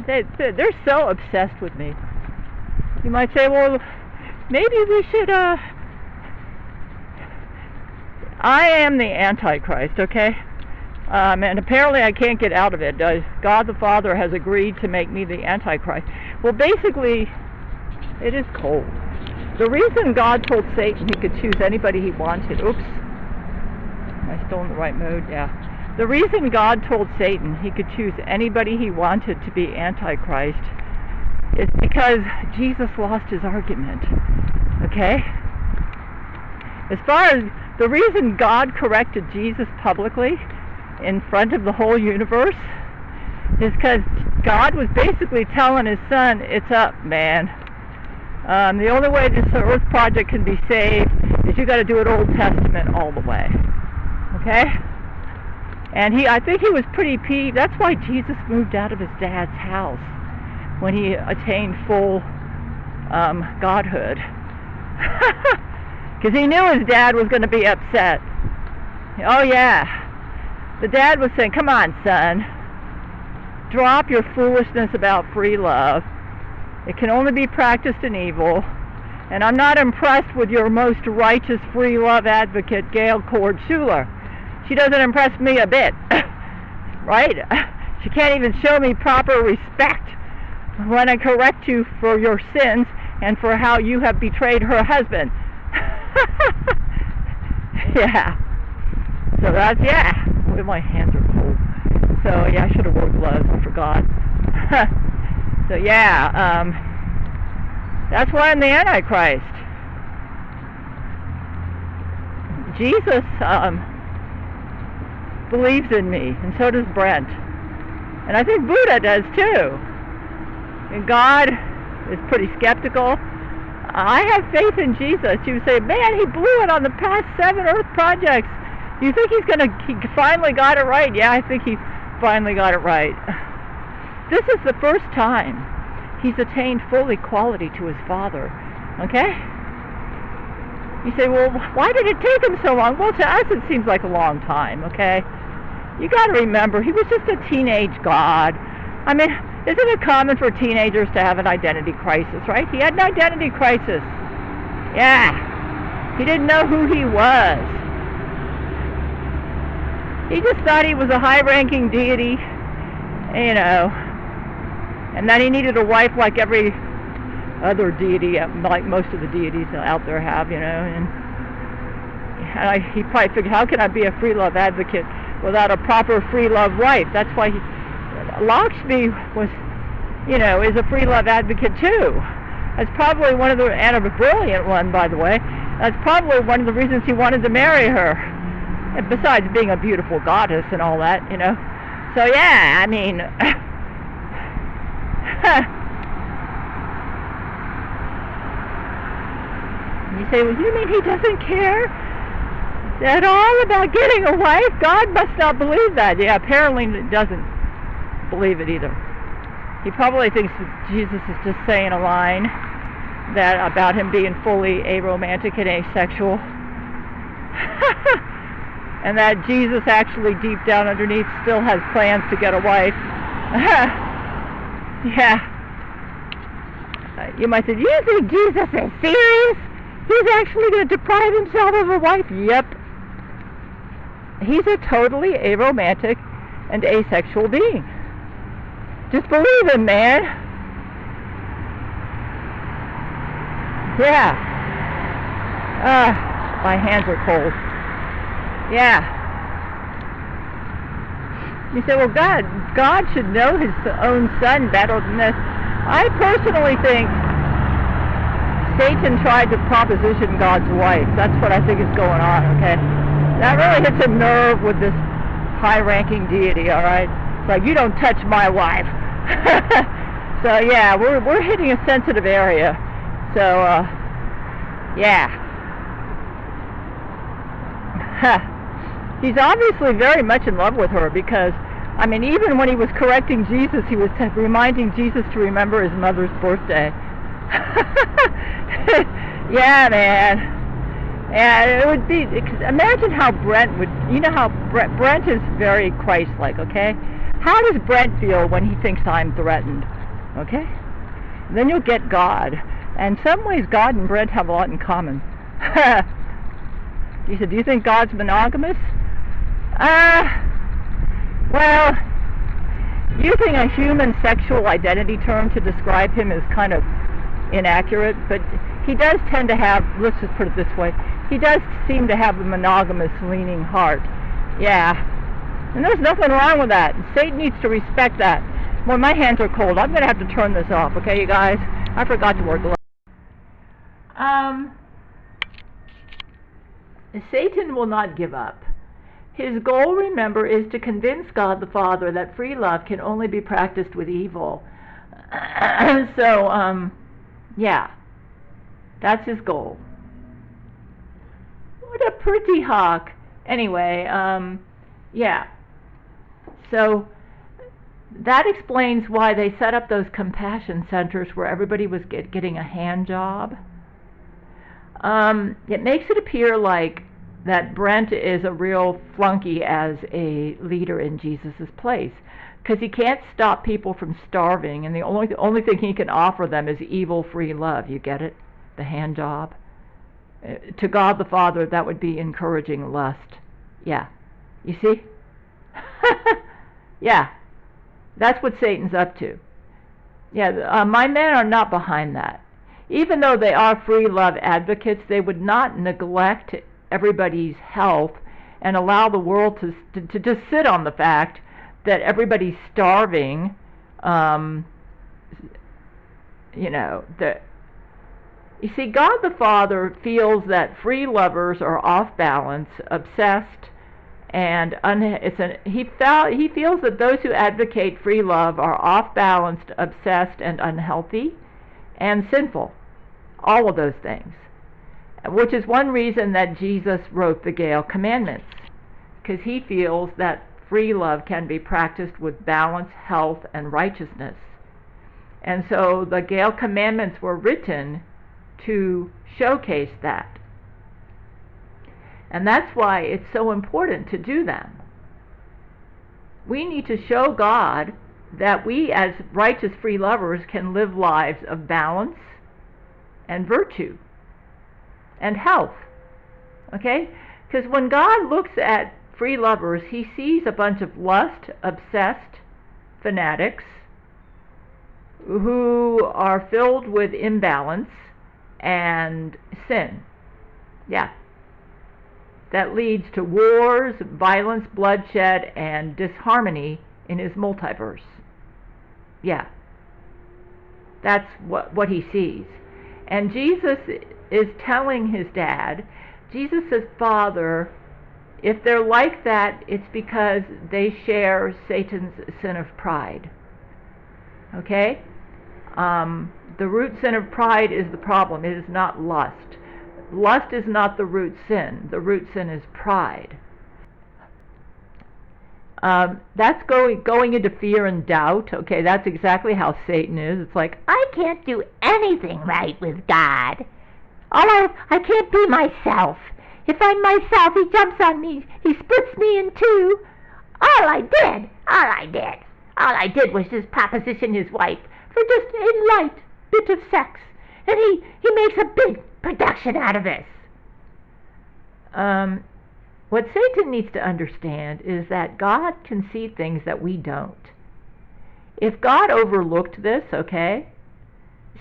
They're so obsessed with me. You might say, well, maybe we should, I am the Antichrist, okay? And apparently I can't get out of it. God the Father has agreed to make me the Antichrist. Well, basically, it is cold. The reason God told Satan he could choose anybody he wanted, oops, am I still in the right mode? Yeah. The reason God told Satan he could choose anybody he wanted to be Antichrist is because Jesus lost his argument, okay? As far as the reason God corrected Jesus publicly in front of the whole universe is because God was basically telling his son, it's up, man. The only way this Earth project can be saved is you got to do it Old Testament all the way, okay? And I think he was pretty peeved. That's why Jesus moved out of his dad's house when he attained full godhood. Because he knew his dad was going to be upset. Oh yeah. The dad was saying, come on, son. Drop your foolishness about free love. It can only be practiced in evil. And I'm not impressed with your most righteous free love advocate, Gail Schuler. She doesn't impress me a bit. Right? She can't even show me proper respect when I correct you for your sins and for how you have betrayed her husband. Yeah. So that's, yeah. My hands are cold. So, yeah, I should have wore gloves. I forgot. So, yeah. That's why I'm the Antichrist. Jesus believes in me, and so does Brent. And I think Buddha does too. And God is pretty skeptical. I have faith in Jesus. You say, man, he blew it on the past 7 Earth projects. You think he finally got it right? Yeah, I think he finally got it right. This is the first time he's attained full equality to his Father. Okay? You say, well, why did it take him so long? Well, to us it seems like a long time, okay? You got to remember, he was just a teenage God. I mean, isn't it common for teenagers to have an identity crisis, right? He had an identity crisis. Yeah. He didn't know who he was. He just thought he was a high-ranking deity, you know, and that he needed a wife like every other deity, like most of the deities out there have, you know. And he probably figured, how can I be a free love advocate without a proper free love wife? That's why Lakshmi was, you know, is a free love advocate too. That's probably one of the, and a brilliant one, by the way. That's probably one of the reasons he wanted to marry her. And besides being a beautiful goddess and all that, you know. So yeah, I mean, you say, well, you mean he doesn't care at all about getting a wife? God must not believe that. Yeah, apparently he doesn't believe it either. He probably thinks that Jesus is just saying a line that about him being fully aromantic and asexual. And that Jesus actually deep down underneath still has plans to get a wife. Yeah. You might say, do you think Jesus is serious? He's actually going to deprive himself of a wife? Yep. He's a totally aromantic and asexual being. Just believe him, man. Yeah. My hands are cold. Yeah. You say, well, God should know his own son better than this. I personally think Satan tried to proposition God's wife. That's what I think is going on, okay? That really hits a nerve with this high-ranking deity, all right? It's like, you don't touch my wife. So, yeah, we're hitting a sensitive area. So, yeah. He's obviously very much in love with her because, I mean, even when he was correcting Jesus, he was reminding Jesus to remember his mother's birthday. Yeah, man. Yeah, it would be, imagine how Brent would, you know how Brent is very Christ-like, okay? how does Brent feel when he thinks I'm threatened? Okay? Then you'll get God. And in some ways, God and Brent have a lot in common. He said, do you think God's monogamous? Well, using a human sexual identity term to describe him is kind of inaccurate, but he does tend to have, let's just put it this way, he does seem to have a monogamous leaning heart. Yeah. And there's nothing wrong with that. Satan needs to respect that. Well, my hands are cold. I'm going to have to turn this off, okay, you guys? I forgot to wear gloves. Satan will not give up. His goal, remember, is to convince God the Father that free love can only be practiced with evil. So, yeah, that's his goal. What a pretty hawk. Anyway, yeah. So that explains why they set up those compassion centers where everybody was getting a hand job. It makes it appear like that Brent is a real flunky as a leader in Jesus' place, because he can't stop people from starving, and the only thing he can offer them is evil free love. You get it? The hand job. To God the Father, that would be encouraging lust. Yeah. You see? Yeah. That's what Satan's up to. Yeah, my men are not behind that. Even though they are free love advocates, they would not neglect everybody's health and allow the world to just sit on the fact that everybody's starving. You know, you see, God the Father feels that free lovers are off balance, obsessed, and he feels that those who advocate free love are off balanced, obsessed, and unhealthy, and sinful. All of those things. Which is one reason that Jesus wrote the Gail commandments, because he feels that free love can be practiced with balance, health, and righteousness. And so the Gail commandments were written to showcase that. And that's why it's so important to do them. We need to show God that we as righteous free lovers can live lives of balance and virtue and health. Okay? Because when God looks at free lovers, he sees a bunch of lust, obsessed fanatics who are filled with imbalance and sin. Yeah. That leads to wars, violence, bloodshed, and disharmony in his multiverse. Yeah. That's what he sees. And Jesus is telling his dad, Jesus says, Father, if they're like that, it's because they share Satan's sin of pride. Okay? The root sin of pride is the problem. It is not lust. Lust is not the root sin. The root sin is pride. That's going into fear and doubt. Okay, that's exactly how Satan is. It's like, I can't do anything right with God. I can't be myself. If I'm myself, he jumps on me. He splits me in two. All I did was just proposition his wife for just a light bit of sex. And he makes a big production out of this. What Satan needs to understand is that God can see things that we don't. If God overlooked this, okay,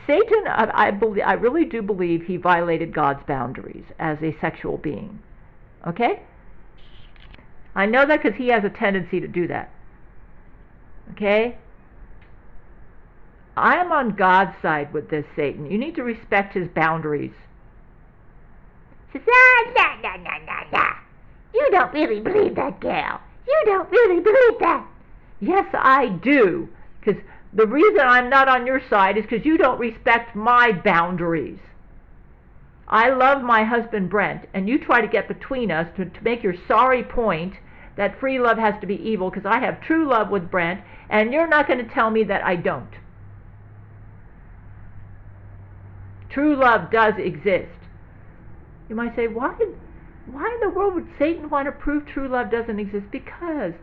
Satan, I really do believe he violated God's boundaries as a sexual being. Okay? I know that because he has a tendency to do that. Okay? I am on God's side with this, Satan. You need to respect his boundaries. He says, nah. You don't really believe that, Gail. You don't really believe that. Yes, I do. Because the reason I'm not on your side is because you don't respect my boundaries. I love my husband, Brent, and you try to get between us to make your sorry point that free love has to be evil because I have true love with Brent, and you're not going to tell me that I don't. True love does exist. You might say, why in the world would Satan want to prove true love doesn't exist? Because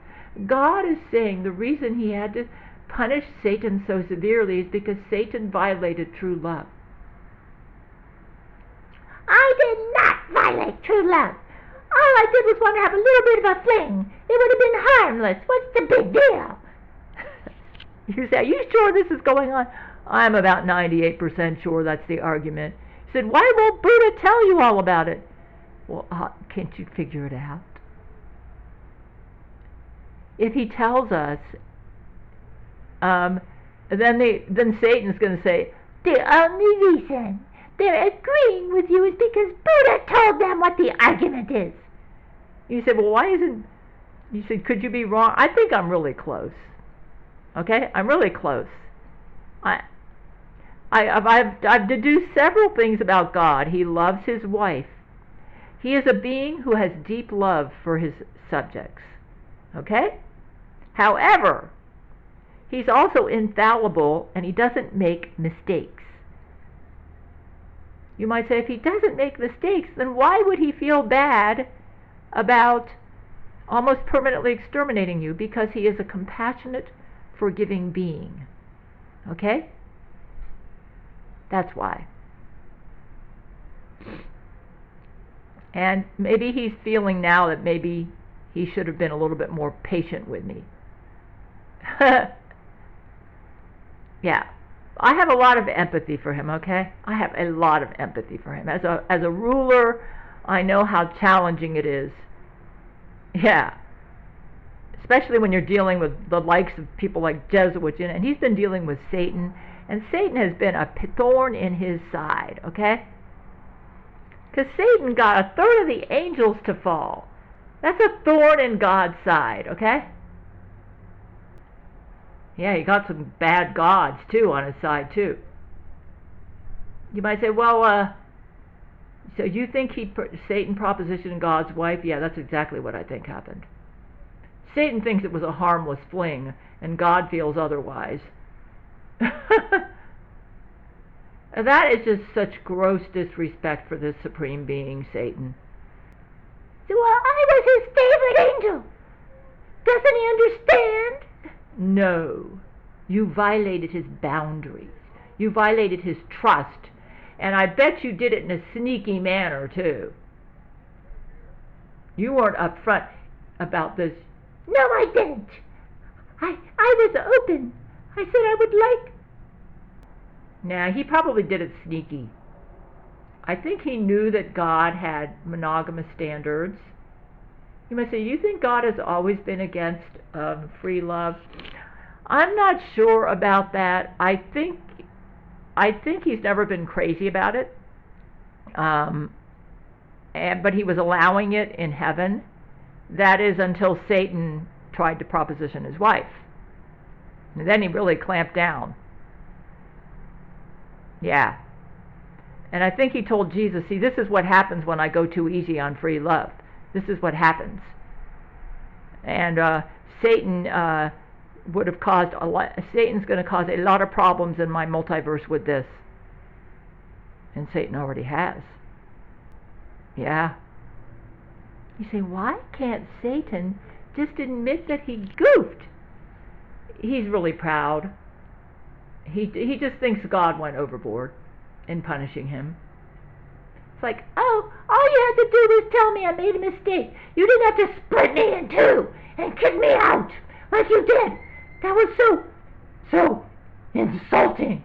God is saying the reason he had to punish Satan so severely is because Satan violated true love. I did not violate true love. All I did was want to have a little bit of a fling. It would have been harmless. What's the big deal? You say, are you sure this is going on? I'm about 98% sure that's the argument. He said, why won't Buddha tell you all about it? Well, can't you figure it out? If he tells us, then Satan's going to say, the only reason they're agreeing with you is because Buddha told them what the argument is. You said, well, why isn't... You said, could you be wrong? I think I'm really close. Okay? I'm really close. I've deduced several things about God. He loves his wife. He is a being who has deep love for his subjects. Okay? However, he's also infallible and he doesn't make mistakes. You might say, if he doesn't make mistakes, then why would he feel bad about almost permanently exterminating you? Because he is a compassionate, forgiving being. Okay? That's why. And maybe he's feeling now that maybe he should have been a little bit more patient with me. Yeah. I have a lot of empathy for him, okay? I have a lot of empathy for him. As a ruler, I know how challenging it is. Yeah. Especially when you're dealing with the likes of people like Jesuits, and he's been dealing with Satan, and Satan has been a thorn in his side, okay? Because Satan got a third of the angels to fall. That's a thorn in God's side, okay? Yeah, he got some bad gods, too, on his side, too. You might say, well, so you think Satan propositioned God's wife? Yeah, that's exactly what I think happened. Satan thinks it was a harmless fling, and God feels otherwise. That is just such gross disrespect for this supreme being, Satan. Well, I was his favorite angel. Doesn't he understand? No. You violated his boundaries. You violated his trust. And I bet you did it in a sneaky manner, too. You weren't upfront about this. No, I didn't. I was open. I said I would like... Nah, he probably did it sneaky. I think he knew that God had monogamous standards. You might say, you think God has always been against free love? I'm not sure about that. I think he's never been crazy about it. But he was allowing it in heaven. That is until Satan tried to proposition his wife. And then he really clamped down. Yeah. And I think he told Jesus, see, this is what happens when I go too easy on free love. This is what happens. And Satan would have caused a lot. Satan's going to cause a lot of problems in my multiverse with this. And Satan already has. Yeah. You say, why can't Satan just admit that he goofed? He's really proud. He just thinks God went overboard in punishing him. It's like, oh, all you had to do was tell me I made a mistake. You didn't have to split me in two and kick me out like you did. That was so insulting.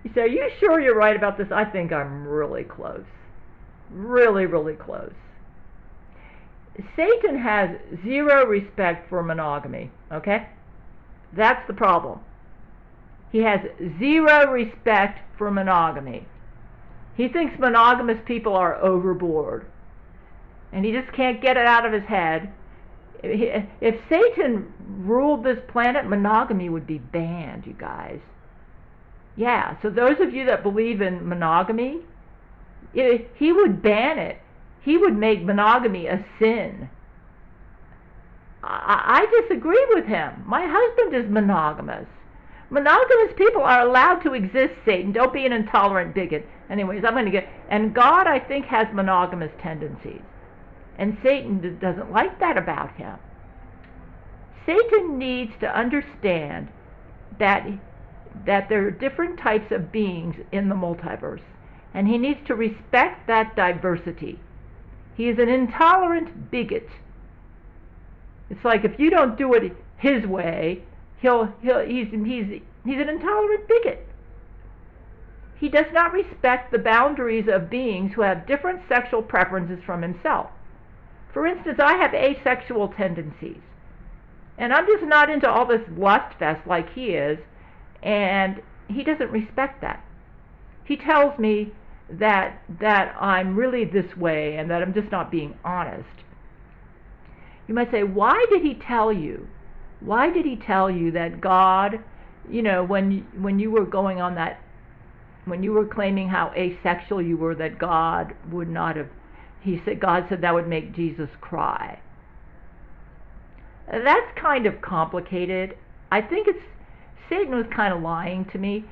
You say, are you sure you're right about this? I think I'm really close. Really, really close. Satan has zero respect for monogamy, okay? That's the problem. He has zero respect for monogamy. He thinks monogamous people are overboard. And he just can't get it out of his head. If Satan ruled this planet, monogamy would be banned, you guys. Yeah, so those of you that believe in monogamy, he would ban it. He would make monogamy a sin. I disagree with him. My husband is monogamous. Monogamous people are allowed to exist, Satan. Don't be an intolerant bigot. Anyways, I'm going to get... And God, I think, has monogamous tendencies. And Satan doesn't like that about him. Satan needs to understand that there are different types of beings in the multiverse, and he needs to respect that diversity. He is an intolerant bigot. It's like if you don't do it his way, he's an intolerant bigot. He does not respect the boundaries of beings who have different sexual preferences from himself. For instance, I have asexual tendencies, and I'm just not into all this lust fest like he is, and he doesn't respect that. He tells me that I'm really this way and that I'm just not being honest. You might say, why did he tell you? Why did he tell you that God, when you were going on that, when you were claiming how asexual you were, that God would not have, God said that would make Jesus cry. That's kind of complicated. I think Satan was kind of lying to me.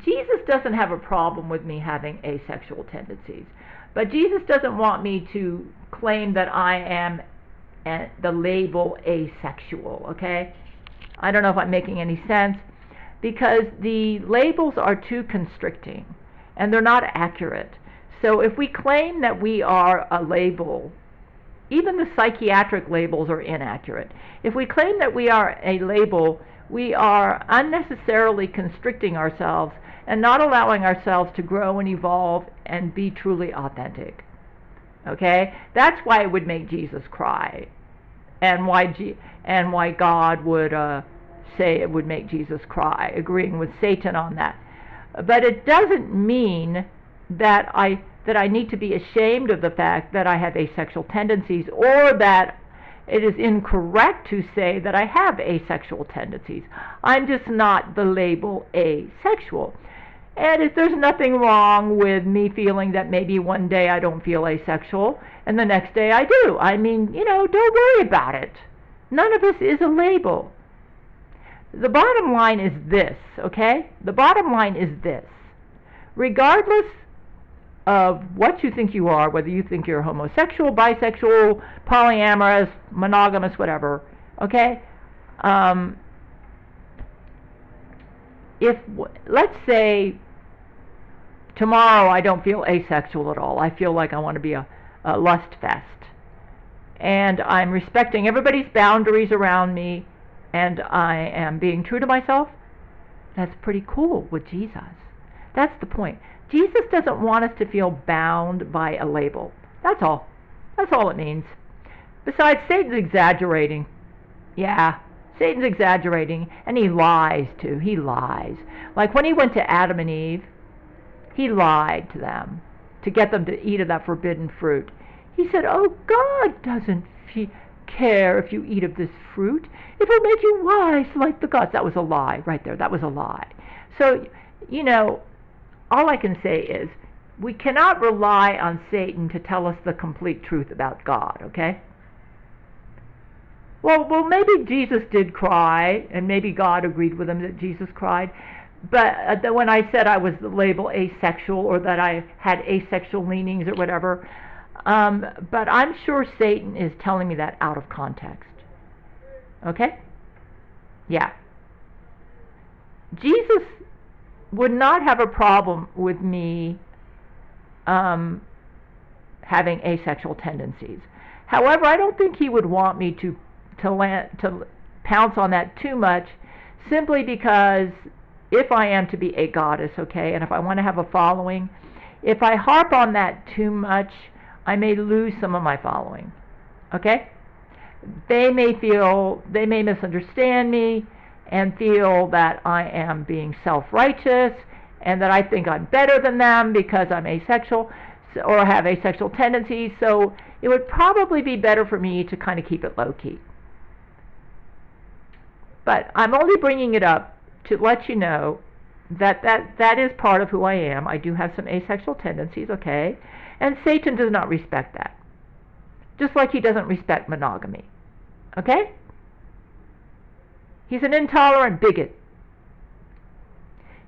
Jesus doesn't have a problem with me having asexual tendencies, but Jesus doesn't want me to claim that I am the label asexual, okay? I don't know if I'm making any sense, because the labels are too constricting and they're not accurate. So if we claim that we are a label, even the psychiatric labels are inaccurate. If we claim that we are a label, we are unnecessarily constricting ourselves and not allowing ourselves to grow and evolve and be truly authentic. Okay? That's why it would make Jesus cry, and why God would say it would make Jesus cry, agreeing with Satan on that. But it doesn't mean that I need to be ashamed of the fact that I have asexual tendencies, or that it is incorrect to say that I have asexual tendencies. I'm just not the label asexual. And if there's nothing wrong with me feeling that maybe one day I don't feel asexual and the next day I do. I mean, don't worry about it. None of this is a label. The bottom line is this, okay? The bottom line is this. Regardless of what you think you are, whether you think you're homosexual, bisexual, polyamorous, monogamous, whatever, okay? If, let's say, tomorrow I don't feel asexual at all. I feel like I want to be a lust fest. And I'm respecting everybody's boundaries around me, and I am being true to myself. That's pretty cool with Jesus. That's the point. Jesus doesn't want us to feel bound by a label. That's all. That's all it means. Besides, Satan's exaggerating. Yeah, Satan's exaggerating, and he lies too. He lies. Like when he went to Adam and Eve, he lied to them to get them to eat of that forbidden fruit. He said, oh, God doesn't care if you eat of this fruit. It will make you wise like the gods. That was a lie right there. That was a lie. So, all I can say is we cannot rely on Satan to tell us the complete truth about God, okay? Well, maybe Jesus did cry, and maybe God agreed with him that Jesus cried. But when I said I was the label asexual, or that I had asexual leanings or whatever, but I'm sure Satan is telling me that out of context. Okay? Yeah. Jesus would not have a problem with me having asexual tendencies. However, I don't think he would want me to pounce on that too much, simply because if I am to be a goddess, okay, and if I want to have a following, if I harp on that too much, I may lose some of my following. Okay? They may misunderstand me and feel that I am being self-righteous and that I think I'm better than them because I'm asexual or have asexual tendencies. So it would probably be better for me to kind of keep it low-key. But I'm only bringing it up to let you know that is part of who I am. I do have some asexual tendencies, okay? And Satan does not respect that. Just like he doesn't respect monogamy. Okay? He's an intolerant bigot.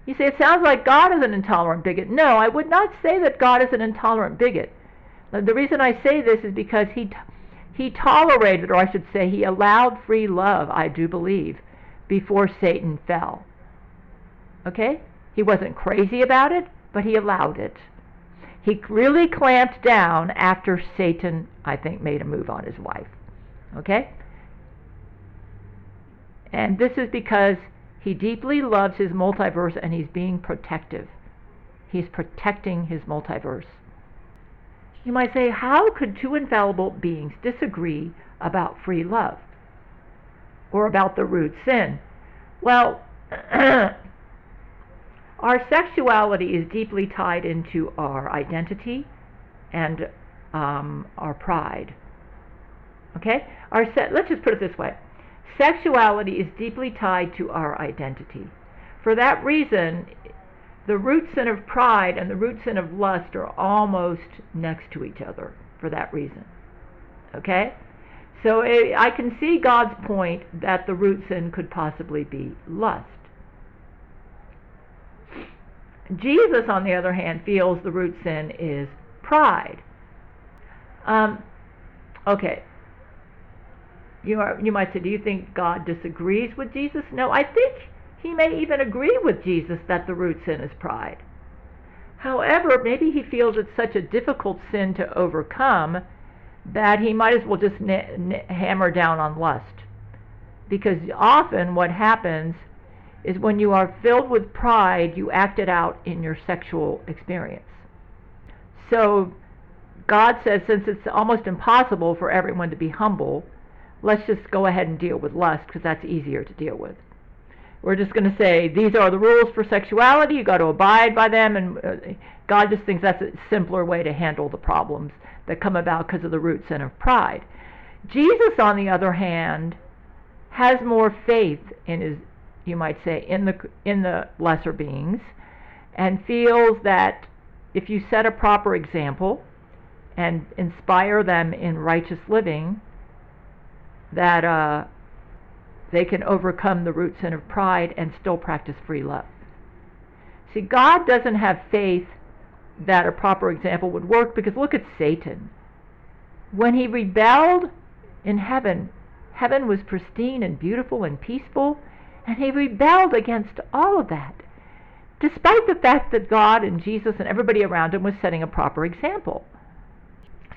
You say, it sounds like God is an intolerant bigot. No, I would not say that God is an intolerant bigot. The reason I say this is because he tolerated, or I should say, he allowed free love, I do believe, before Satan fell. Okay? He wasn't crazy about it, but he allowed it. He really clamped down after Satan, I think, made a move on his wife. Okay? And this is because he deeply loves his multiverse and he's being protective. He's protecting his multiverse. You might say, how could two infallible beings disagree about free love or about the root sin? Well, our sexuality is deeply tied into our identity and our pride. Okay? Let's just put it this way. Sexuality is deeply tied to our identity. For that reason, the root sin of pride and the root sin of lust are almost next to each other for that reason. Okay? So I can see God's point that the root sin could possibly be lust. Jesus, on the other hand, feels the root sin is pride. Okay. You might say, do you think God disagrees with Jesus? No, I think he may even agree with Jesus that the root sin is pride. However, maybe he feels it's such a difficult sin to overcome that he might as well just hammer down on lust. Because often what happens is when you are filled with pride, you act it out in your sexual experience. So God says, since it's almost impossible for everyone to be humble, let's just go ahead and deal with lust because that's easier to deal with. We're just going to say, these are the rules for sexuality, you've got to abide by them, and God just thinks that's a simpler way to handle the problems that come about because of the root sin of pride. Jesus, on the other hand, has more faith in his, you might say, in the lesser beings, and feels that if you set a proper example and inspire them in righteous living, that they can overcome the root sin of pride and still practice free love. See, God doesn't have faith that a proper example would work, because look at Satan. When he rebelled in heaven, heaven was pristine and beautiful and peaceful, and he rebelled against all of that, despite the fact that God and Jesus and everybody around him was setting a proper example.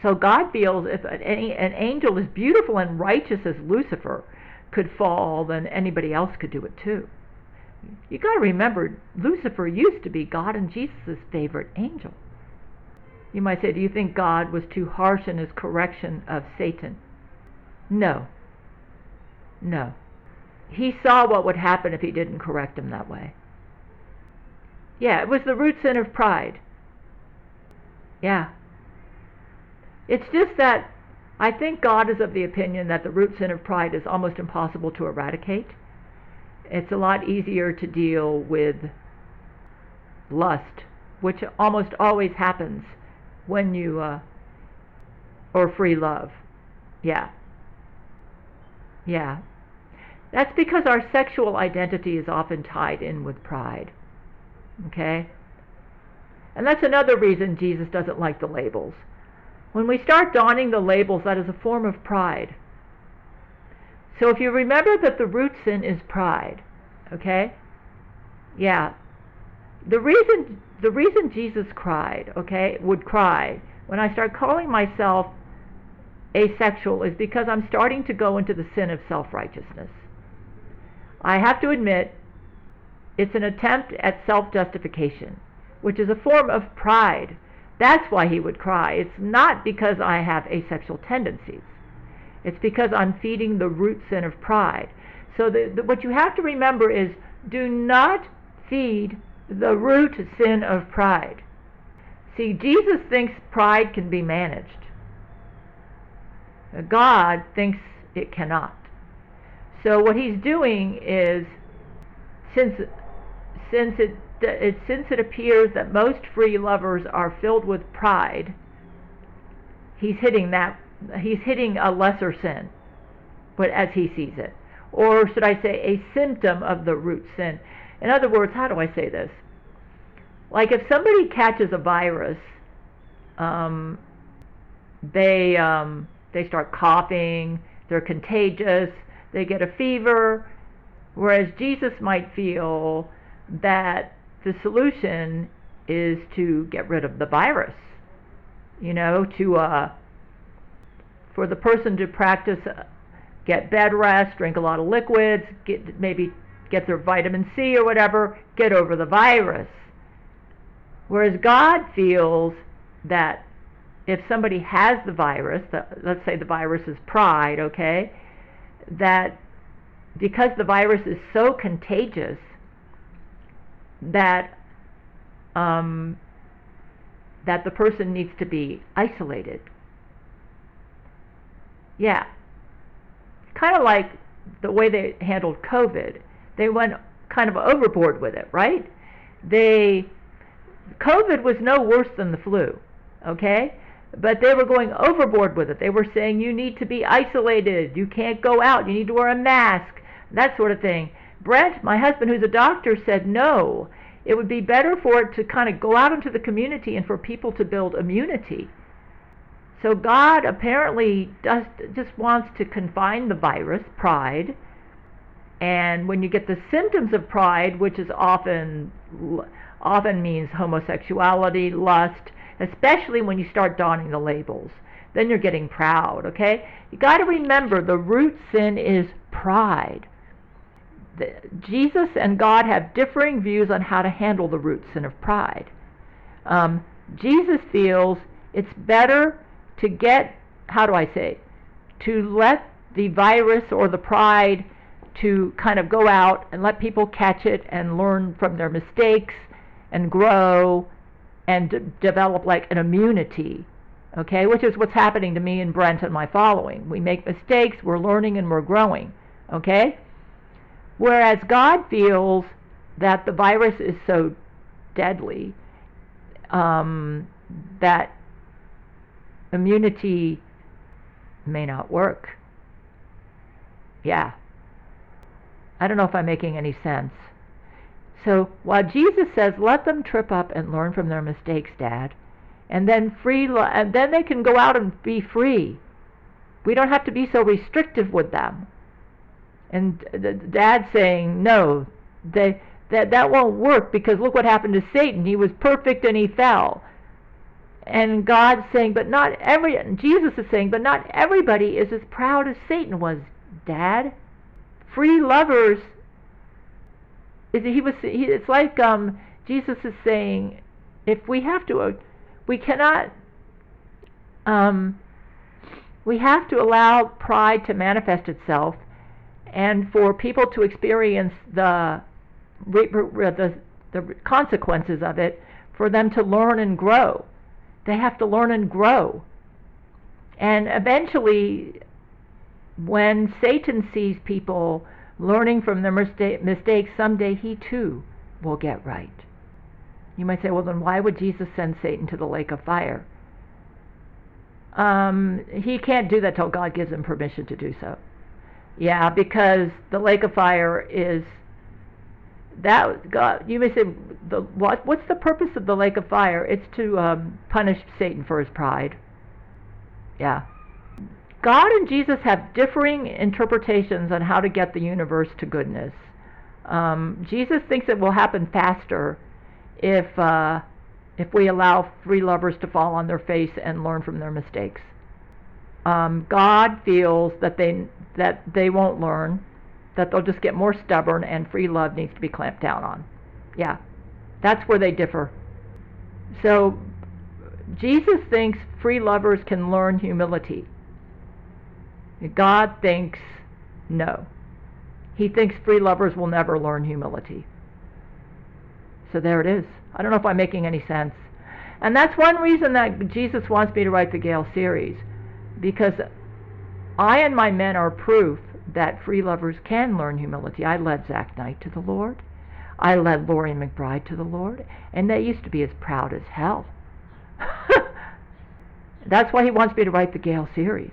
So God feels if an angel as beautiful and righteous as Lucifer could fall, then anybody else could do it too. You got to remember, Lucifer used to be God and Jesus' favorite angel. You might say, do you think God was too harsh in his correction of Satan? No. No. He saw what would happen if he didn't correct him that way. Yeah, it was the root sin of pride. Yeah. It's just that I think God is of the opinion that the root sin of pride is almost impossible to eradicate. It's a lot easier to deal with lust, which almost always happens when you, or free love. Yeah. Yeah. That's because our sexual identity is often tied in with pride. Okay? And that's another reason Jesus doesn't like the labels. When we start donning the labels, that is a form of pride. So if you remember that the root sin is pride, okay? Yeah. The reason Jesus cried, okay, would cry when I start calling myself asexual is because I'm starting to go into the sin of self-righteousness. I have to admit, it's an attempt at self-justification, which is a form of pride. That's why he would cry. It's not because I have asexual tendencies. It's because I'm feeding the root sin of pride. So what you have to remember is, do not feed the root sin of pride. See, Jesus thinks pride can be managed. God thinks it cannot. So what he's doing is, since it appears that most free lovers are filled with pride, he's hitting a lesser sin, but as he sees it. Or should I say a symptom of the root sin. In other words, how do I say this? Like if somebody catches a virus, they start coughing, they're contagious, they get a fever, whereas Jesus might feel that the solution is to get rid of the virus, for the person to practice, get bed rest, drink a lot of liquids, maybe get their vitamin C or whatever, get over the virus. Whereas God feels that if somebody has the virus, let's say the virus is pride, okay, that because the virus is so contagious that that the person needs to be isolated. Yeah. Kind of like the way they handled COVID. They went kind of overboard with it, right? COVID was no worse than the flu, okay? But they were going overboard with it. They were saying you need to be isolated, you can't go out, you need to wear a mask, that sort of thing. Brent, my husband, who's a doctor, said no. It would be better for it to kind of go out into the community and for people to build immunity. So God apparently just wants to confine the virus, pride, and when you get the symptoms of pride, which is often means homosexuality, lust, especially when you start donning the labels, then you're getting proud, okay? You got to remember the root sin is pride. Jesus and God have differing views on how to handle the root sin of pride. Jesus feels it's better to let the virus or the pride to kind of go out and let people catch it and learn from their mistakes and grow and develop like an immunity, okay, which is what's happening to me and Brent and my following. We make mistakes, we're learning, and we're growing, okay? Whereas God feels that the virus is so deadly that immunity may not work. Yeah. I don't know if I'm making any sense. So while Jesus says, let them trip up and learn from their mistakes, Dad, and then then they can go out and be free. We don't have to be so restrictive with them. And Dad's saying, no, that won't work because look what happened to Satan. He was perfect and he fell. And God's saying, Jesus is saying, but not everybody is as proud as Satan was, Dad. Free lovers, it's like Jesus is saying, if we have to, we cannot, we have to allow pride to manifest itself, and for people to experience the consequences of it, for them to learn and grow. They have to learn and grow. And eventually, when Satan sees people learning from their mistakes, someday he too will get right. You might say, well, then why would Jesus send Satan to the lake of fire? He can't do that till God gives him permission to do so. Yeah, because the lake of fire is that God. You may say, what's the purpose of the lake of fire? It's to punish Satan for his pride. Yeah. God and Jesus have differing interpretations on how to get the universe to goodness. Jesus thinks it will happen faster if we allow free lovers to fall on their face and learn from their mistakes. God feels that they won't learn, that they'll just get more stubborn, and free love needs to be clamped down on. Yeah, that's where they differ. So Jesus thinks free lovers can learn humility. God thinks no. He thinks free lovers will never learn humility. So there it is. I don't know if I'm making any sense. And that's one reason that Jesus wants me to write the Gail Series, because I and my men are proof that free lovers can learn humility. I led Zach Knight to the Lord. I led Lori McBride to the Lord, and they used to be as proud as hell. That's why he wants me to write the Gail Series,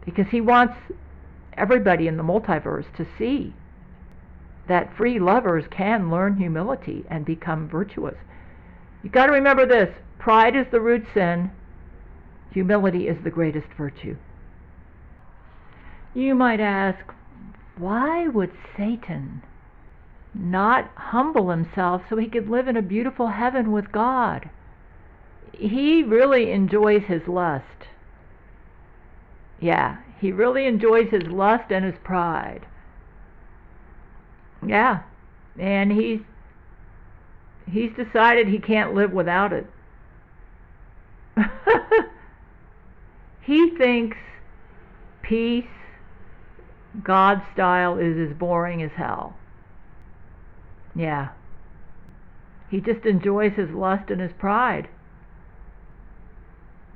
because he wants everybody in the multiverse to see that free lovers can learn humility and become virtuous. You've got to remember this: pride is the root sin, Humility is the greatest virtue. You might ask, why would Satan not humble himself so he could live in a beautiful heaven with God? He really enjoys his lust. Yeah, he really enjoys his lust and his pride. Yeah, and he's decided he can't live without it. He thinks peace, God style, is as boring as hell. Yeah. He just enjoys his lust and his pride.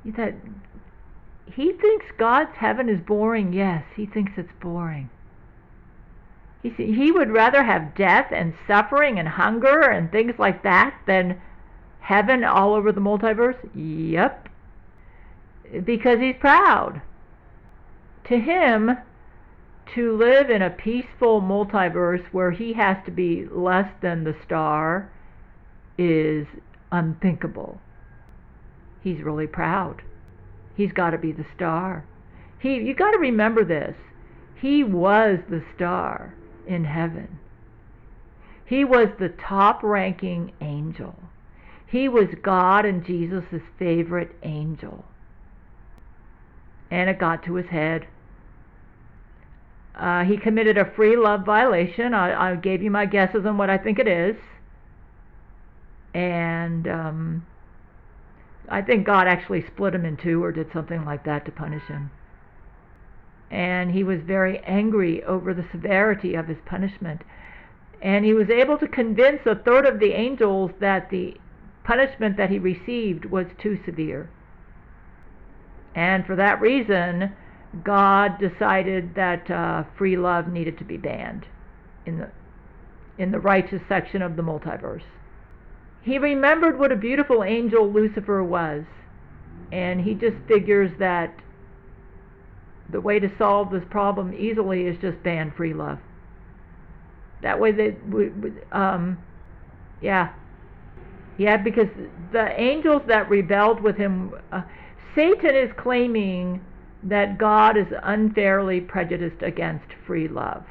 That he thinks God's heaven is boring. Yes, he thinks it's boring. He would rather have death and suffering and hunger and things like that than heaven all over the multiverse. Yep. Because he's proud. To him, to live in a peaceful multiverse where he has to be less than the star is unthinkable. He's really proud. He's got to be the star. You got to remember this. He was the star in heaven. He was the top-ranking angel. He was God and Jesus' favorite angel. And it got to his head. He committed a free love violation. I gave you my guesses on what I think it is. And I think God actually split him in two or did something like that to punish him. And he was very angry over the severity of his punishment. And he was able to convince a third of the angels that the punishment that he received was too severe. And for that reason, God decided that free love needed to be banned in the righteous section of the multiverse. He remembered what a beautiful angel Lucifer was, and he just figures that the way to solve this problem easily is just ban free love. That way because the angels that rebelled with him, Satan is claiming that God is unfairly prejudiced against free love.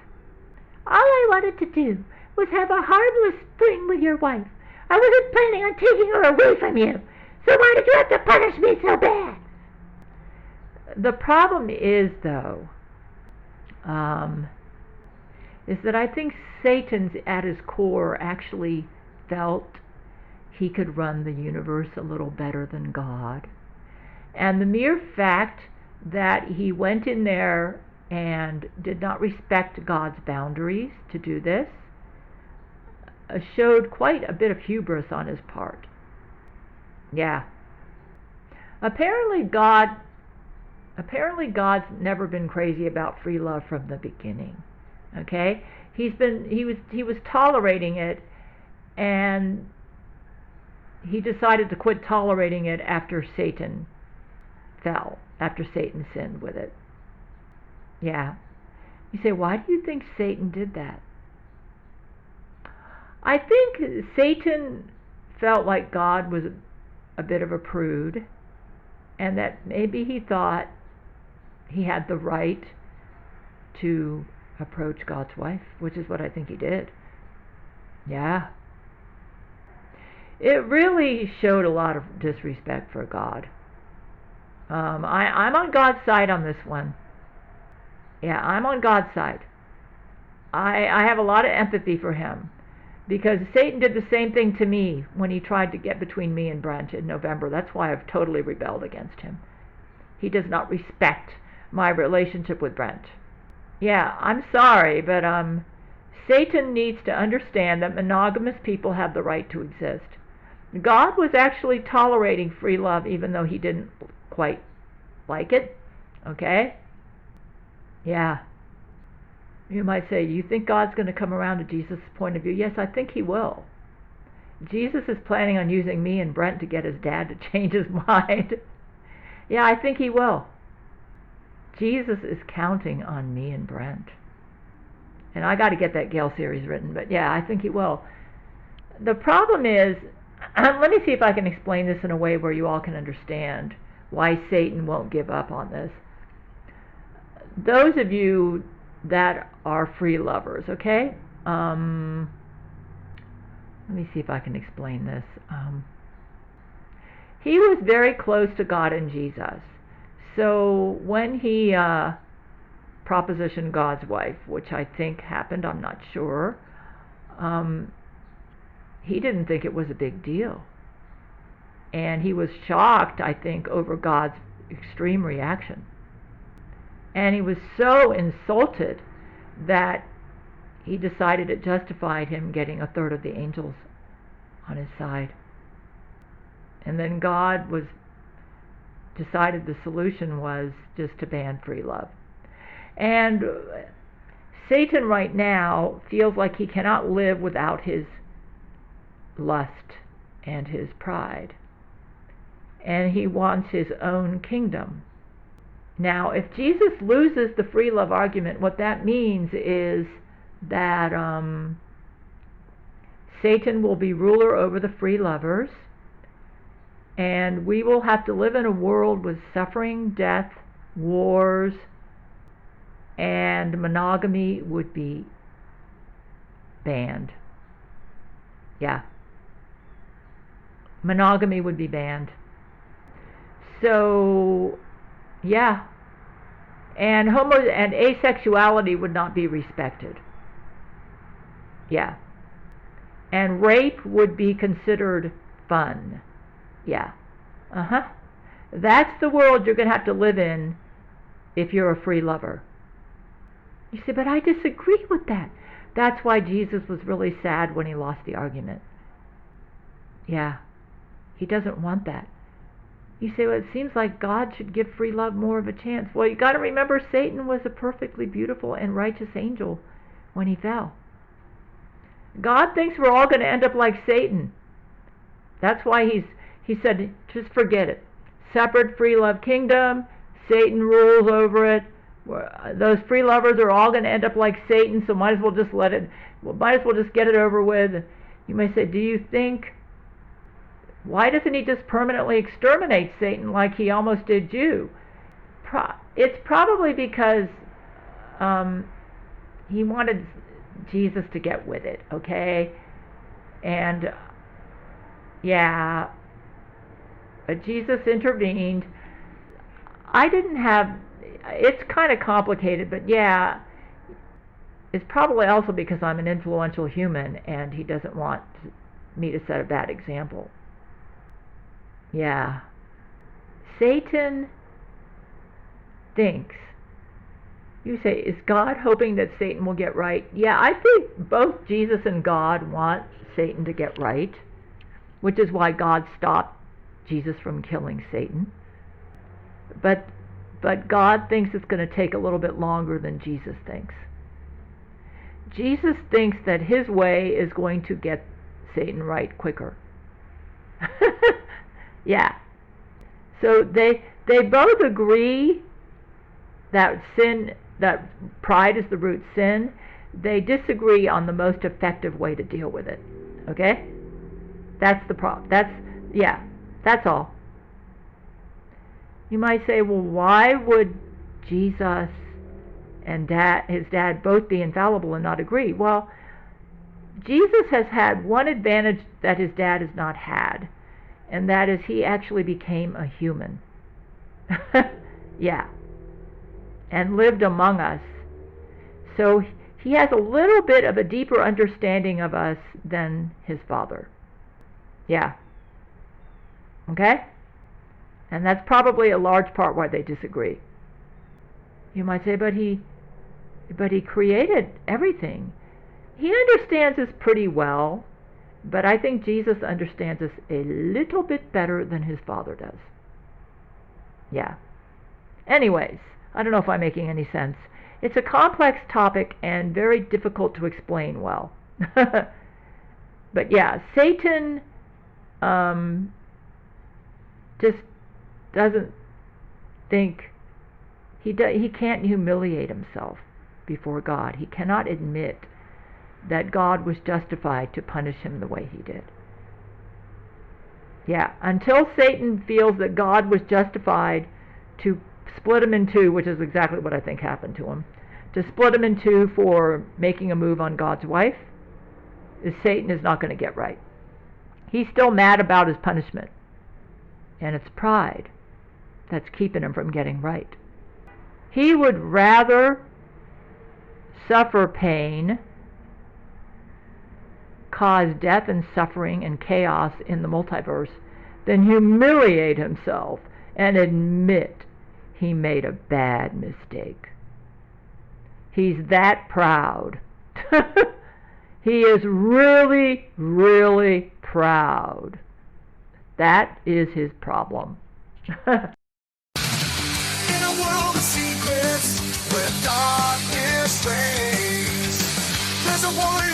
All I wanted to do was have a harmless fling with your wife. I wasn't planning on taking her away from you. So why did you have to punish me so bad? The problem is, though, is that I think Satan's at his core actually felt he could run the universe a little better than God. And the mere fact that he went in there and did not respect God's boundaries to do this showed quite a bit of hubris on his part. Yeah. Apparently God's never been crazy about free love from the beginning. Okay? He was tolerating it, and he decided to quit tolerating it after Satan fell, after Satan sinned with it. Yeah. You say, why do you think Satan did that? I think Satan felt like God was a bit of a prude, and that maybe he thought he had the right to approach God's wife, which is what I think he did. Yeah. It really showed a lot of disrespect for God. I'm on God's side on this one. Yeah, I'm on God's side. I have a lot of empathy for him, because Satan did the same thing to me when he tried to get between me and Brent in November. That's why I've totally rebelled against him. He does not respect my relationship with Brent. Yeah, I'm sorry, but Satan needs to understand that monogamous people have the right to exist. God was actually tolerating free love even though he didn't quite like it. Okay? Yeah. You might say, you think God's going to come around to Jesus' point of view? Yes, I think he will. Jesus is planning on using me and Brent to get his dad to change his mind. Yeah, I think he will. Jesus is counting on me and Brent. And I got to get that Gail Series written, but yeah, I think he will. The problem is, let me see if I can explain this in a way where you all can understand why Satan won't give up on this. Those of you that are free lovers, okay? Let me see if I can explain this. He was very close to God and Jesus. So when he propositioned God's wife, which I think happened, I'm not sure, he didn't think it was a big deal. And he was shocked, I think, over God's extreme reaction. And he was so insulted that he decided it justified him getting a third of the angels on his side. And then God decided the solution was just to ban free love. And Satan right now feels like he cannot live without his lust and his pride. And he wants his own kingdom. Now, if Jesus loses the free love argument, what that means is that Satan will be ruler over the free lovers, and we will have to live in a world with suffering, death, wars, and monogamy would be banned. Yeah. Monogamy would be banned. So, yeah. And and asexuality would not be respected. Yeah. And rape would be considered fun. Yeah. That's the world you're going to have to live in if you're a free lover. You say, but I disagree with that. That's why Jesus was really sad when he lost the argument. Yeah. He doesn't want that. You say, well, it seems like God should give free love more of a chance. Well, you got to remember Satan was a perfectly beautiful and righteous angel when he fell. God thinks we're all going to end up like Satan. That's why he said, just forget it. Separate free love kingdom. Satan rules over it. Those free lovers are all going to end up like Satan, so might as well just get it over with. You may say, do you think, why doesn't he just permanently exterminate Satan like he almost did you? It's probably because he wanted Jesus to get with it, okay? And yeah, but Jesus intervened. It's kind of complicated, but yeah, it's probably also because I'm an influential human and he doesn't want me to set a bad example. Yeah. Satan thinks. You say, is God hoping that Satan will get right? Yeah, I think both Jesus and God want Satan to get right, which is why God stopped Jesus from killing Satan. But God thinks it's going to take a little bit longer than Jesus thinks. Jesus thinks that his way is going to get Satan right quicker. Yeah. So they both agree that pride is the root sin. They disagree on the most effective way to deal with it. Okay? That's the problem. That's all. You might say, well, why would Jesus and his dad both be infallible and not agree? Well, Jesus has had one advantage that his dad has not had, and that is he actually became a human. Yeah. And lived among us. So he has a little bit of a deeper understanding of us than his father. Yeah. Okay? And that's probably a large part why they disagree. You might say, but he created everything. He understands us pretty well, but I think Jesus understands us a little bit better than his father does. Yeah. Anyways, I don't know if I'm making any sense. It's a complex topic and very difficult to explain well. But yeah, Satan just doesn't think, he can't humiliate himself before God. He cannot admit that God was justified to punish him the way he did. Yeah, until Satan feels that God was justified to split him in two, which is exactly what I think happened to him, to split him in two for making a move on God's wife, Satan is not going to get right. He's still mad about his punishment, and it's pride that's keeping him from getting right. He would rather suffer pain, cause death and suffering and chaos in the multiverse, than humiliate himself and admit he made a bad mistake. He's that proud. He is really, really proud. That is his problem. In a world of secrets where darkness reigns, there's a warrior